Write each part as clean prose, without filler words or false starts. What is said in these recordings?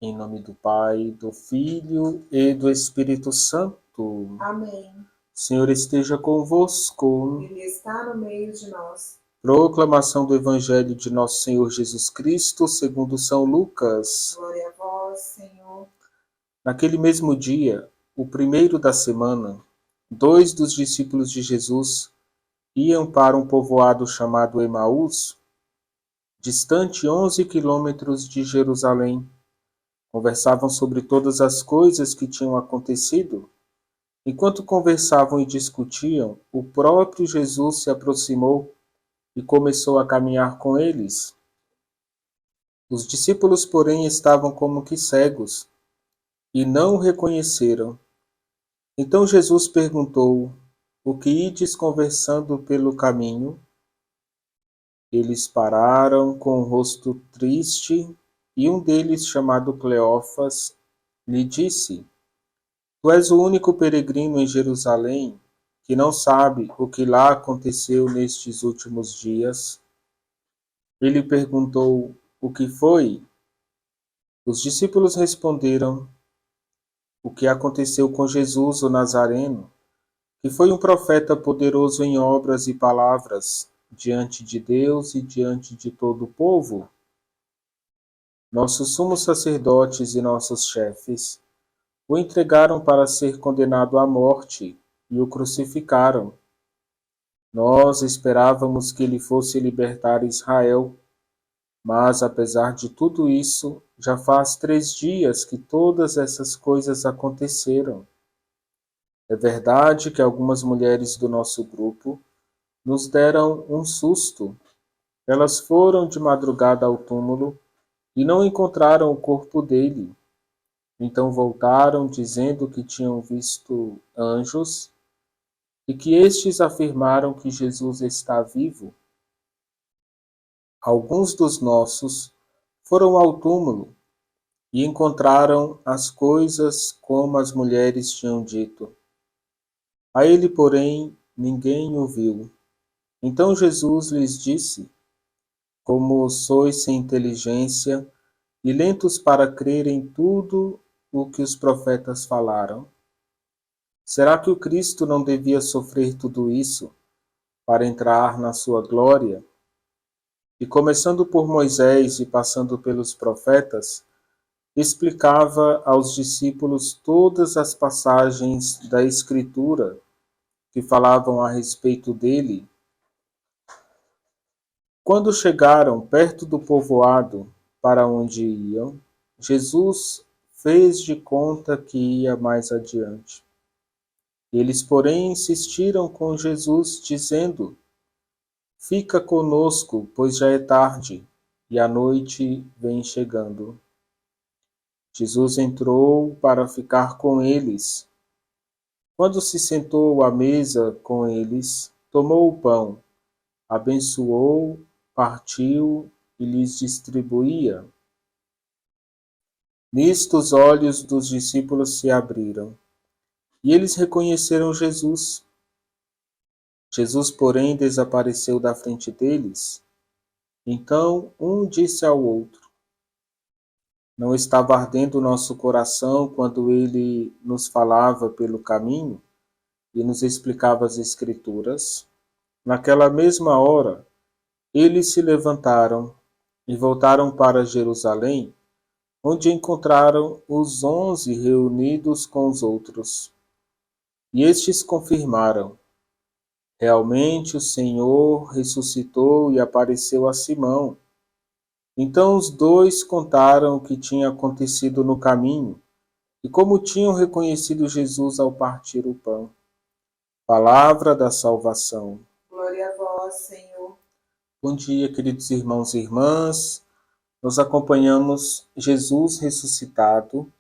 Em nome do Pai, do Filho e do Espírito Santo. Amém. O Senhor esteja convosco. Ele está no meio de nós. Proclamação do Evangelho de Nosso Senhor Jesus Cristo, segundo São Lucas. Glória a vós, Senhor. Naquele mesmo dia, o primeiro da semana, 2 dos discípulos de Jesus iam para um povoado chamado Emaús, distante 11 quilômetros de Jerusalém. Conversavam sobre todas as coisas que tinham acontecido. Enquanto conversavam e discutiam, o próprio Jesus se aproximou e começou a caminhar com eles. Os discípulos, porém, estavam como que cegos e não o reconheceram. Então Jesus perguntou: O que ides conversando pelo caminho? Eles pararam com o rosto triste e um deles, chamado Cleófas, lhe disse: Tu és o único peregrino em Jerusalém que não sabe o que lá aconteceu nestes últimos dias. Ele perguntou: O que foi? Os discípulos responderam: O que aconteceu com Jesus, o Nazareno, que foi um profeta poderoso em obras e palavras, diante de Deus e diante de todo o povo. Nossos sumos sacerdotes e nossos chefes o entregaram para ser condenado à morte e o crucificaram. Nós esperávamos que ele fosse libertar Israel, mas apesar de tudo isso, já faz 3 dias que todas essas coisas aconteceram. É verdade que algumas mulheres do nosso grupo nos deram um susto. Elas foram de madrugada ao túmulo e não encontraram o corpo dele. Então voltaram dizendo que tinham visto anjos e que estes afirmaram que Jesus está vivo. Alguns dos nossos foram ao túmulo e encontraram as coisas como as mulheres tinham dito. A ele, porém, ninguém o viu. Então Jesus lhes disse: Como sois sem inteligência e lentos para crer em tudo o que os profetas falaram? Será que o Cristo não devia sofrer tudo isso para entrar na sua glória? E começando por Moisés e passando pelos profetas, explicava aos discípulos todas as passagens da Escritura que falavam a respeito dele. Quando chegaram perto do povoado para onde iam, Jesus fez de conta que ia mais adiante. Eles, porém, insistiram com Jesus, dizendo: Fica conosco, pois já é tarde, e a noite vem chegando. Jesus entrou para ficar com eles. Quando se sentou à mesa com eles, tomou o pão, abençoou, partiu e lhes distribuía. Nisto os olhos dos discípulos se abriram, e eles reconheceram Jesus. Jesus, porém, desapareceu da frente deles. Então um disse ao outro: Não estava ardendo o nosso coração quando ele nos falava pelo caminho e nos explicava as Escrituras? Naquela mesma hora, eles se levantaram e voltaram para Jerusalém, onde encontraram os 11 reunidos com os outros. E estes confirmaram: Realmente o Senhor ressuscitou e apareceu a Simão. Então os dois contaram o que tinha acontecido no caminho e como tinham reconhecido Jesus ao partir o pão. Palavra da salvação. Glória a vós, Senhor. Bom dia, queridos irmãos e irmãs. Nós acompanhamos Jesus ressuscitado,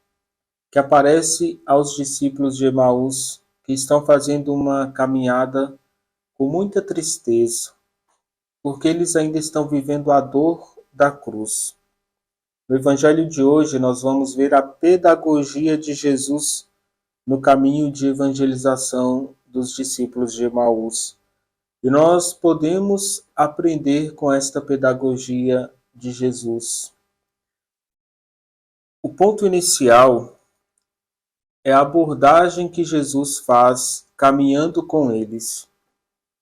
que aparece aos discípulos de Emaús, que estão fazendo uma caminhada com muita tristeza, porque eles ainda estão vivendo a dor da cruz. No Evangelho de hoje, nós vamos ver a pedagogia de Jesus no caminho de evangelização dos discípulos de Emaús. E nós podemos aprender com esta pedagogia de Jesus. O ponto inicial é a abordagem que Jesus faz caminhando com eles.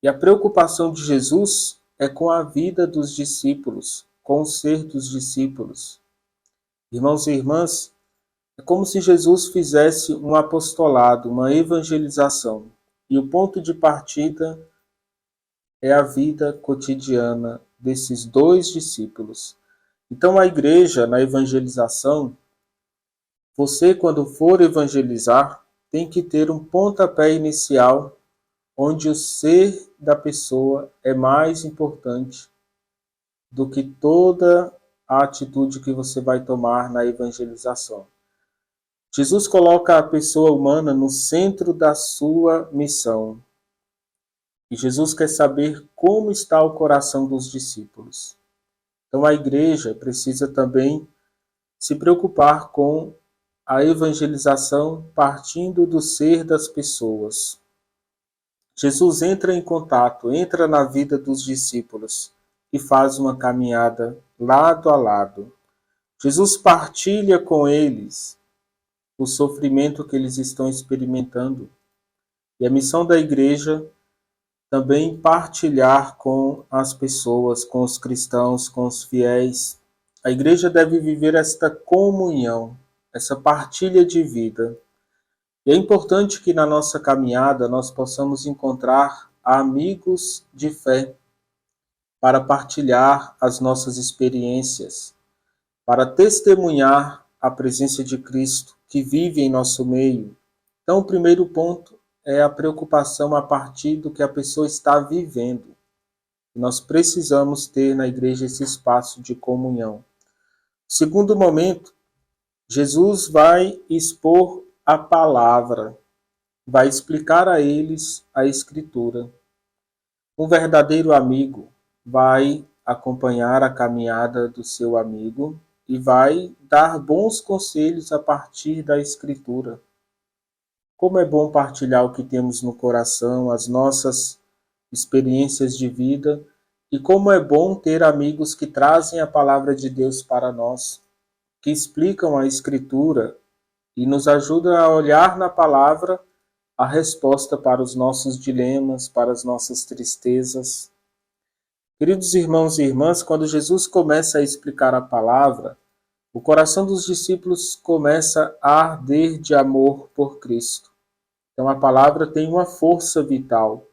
E a preocupação de Jesus é com a vida dos discípulos, com o ser dos discípulos. Irmãos e irmãs, é como se Jesus fizesse um apostolado, uma evangelização. E o ponto de partida é a vida cotidiana desses dois discípulos. Então, a igreja, na evangelização, você, quando for evangelizar, tem que ter um pontapé inicial onde o ser da pessoa é mais importante do que toda a atitude que você vai tomar na evangelização. Jesus coloca a pessoa humana no centro da sua missão. E Jesus quer saber como está o coração dos discípulos. Então a igreja precisa também se preocupar com a evangelização partindo do ser das pessoas. Jesus entra em contato, entra na vida dos discípulos e faz uma caminhada lado a lado. Jesus partilha com eles o sofrimento que eles estão experimentando. E a missão da igreja também partilhar com as pessoas, com os cristãos, com os fiéis. A igreja deve viver esta comunhão, essa partilha de vida. E é importante que na nossa caminhada nós possamos encontrar amigos de fé para partilhar as nossas experiências, para testemunhar a presença de Cristo que vive em nosso meio. Então, o primeiro ponto é a preocupação a partir do que a pessoa está vivendo. Nós precisamos ter na igreja esse espaço de comunhão. Segundo momento, Jesus vai expor a palavra, vai explicar a eles a Escritura. Um verdadeiro amigo vai acompanhar a caminhada do seu amigo e vai dar bons conselhos a partir da Escritura. Como é bom partilhar o que temos no coração, as nossas experiências de vida, e como é bom ter amigos que trazem a palavra de Deus para nós, que explicam a Escritura e nos ajudam a olhar na palavra a resposta para os nossos dilemas, para as nossas tristezas. Queridos irmãos e irmãs, quando Jesus começa a explicar a palavra, o coração dos discípulos começa a arder de amor por Cristo. Então a palavra tem uma força vital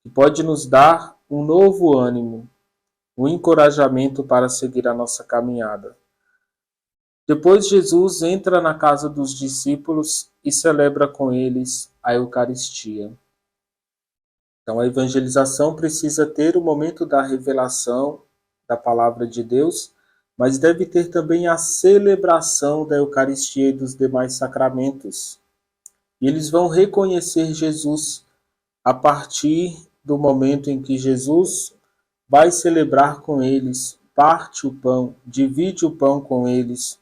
que pode nos dar um novo ânimo, um encorajamento para seguir a nossa caminhada. Depois Jesus entra na casa dos discípulos e celebra com eles a Eucaristia. Então a evangelização precisa ter o momento da revelação da palavra de Deus, mas deve ter também a celebração da Eucaristia e dos demais sacramentos. E eles vão reconhecer Jesus a partir do momento em que Jesus vai celebrar com eles, parte o pão, divide o pão com eles.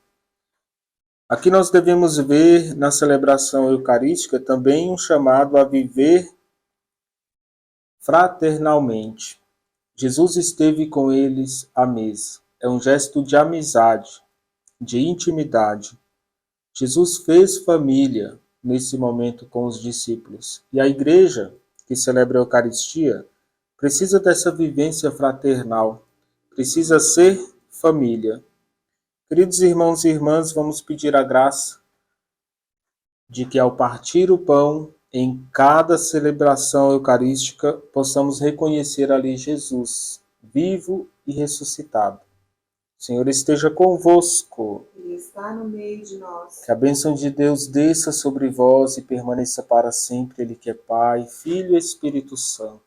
Aqui nós devemos ver na celebração eucarística também um chamado a viver fraternalmente. Jesus esteve com eles à mesa. É um gesto de amizade, de intimidade. Jesus fez família nesse momento com os discípulos. E a igreja, que celebra a Eucaristia, precisa dessa vivência fraternal, precisa ser família. Queridos irmãos e irmãs, vamos pedir a graça de que ao partir o pão, em cada celebração eucarística, possamos reconhecer ali Jesus, vivo e ressuscitado. O Senhor esteja convosco. Ele está no meio de nós. Que a bênção de Deus desça sobre vós e permaneça para sempre, Ele que é Pai, Filho e Espírito Santo.